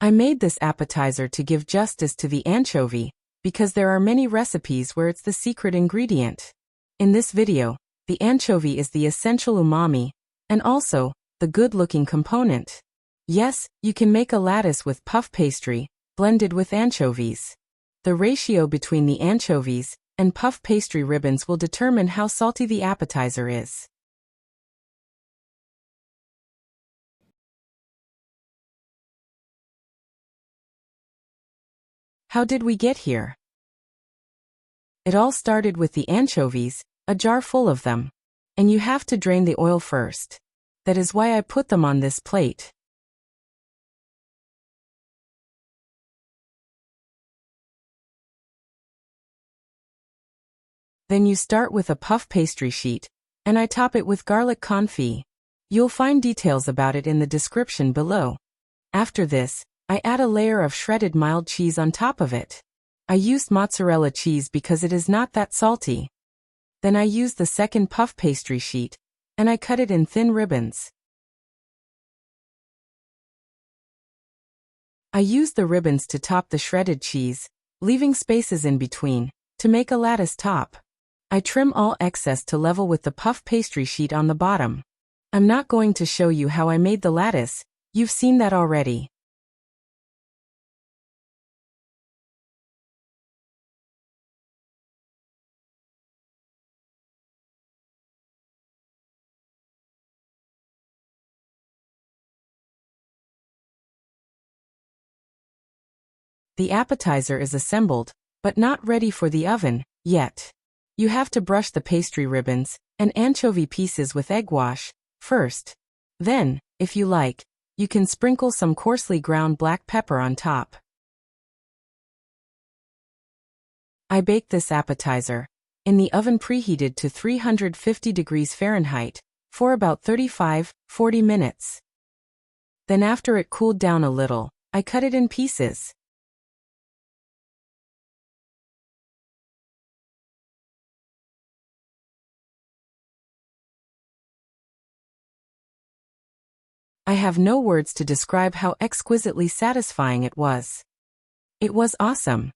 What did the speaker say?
I made this appetizer to give justice to the anchovy, because there are many recipes where it's the secret ingredient. In this video, the anchovy is the essential umami, and also, the good-looking component. Yes, you can make a lattice with puff pastry, blended with anchovies. The ratio between the anchovies and puff pastry ribbons will determine how salty the appetizer is. How did we get here? It all started with the anchovies, a jar full of them. And you have to drain the oil first. That is why I put them on this plate. Then you start with a puff pastry sheet, and I top it with garlic confit. You'll find details about it in the description below. After this, I add a layer of shredded mild cheese on top of it. I used mozzarella cheese because it is not that salty. Then I use the second puff pastry sheet, and I cut it in thin ribbons. I use the ribbons to top the shredded cheese, leaving spaces in between, to make a lattice top. I trim all excess to level with the puff pastry sheet on the bottom. I'm not going to show you how I made the lattice, you've seen that already. The appetizer is assembled, but not ready for the oven, yet. You have to brush the pastry ribbons and anchovy pieces with egg wash, first. Then, if you like, you can sprinkle some coarsely ground black pepper on top. I bake this appetizer in the oven preheated to 350 degrees Fahrenheit for about 35–40 minutes. Then after it cooled down a little, I cut it in pieces. I have no words to describe how exquisitely satisfying it was. It was awesome.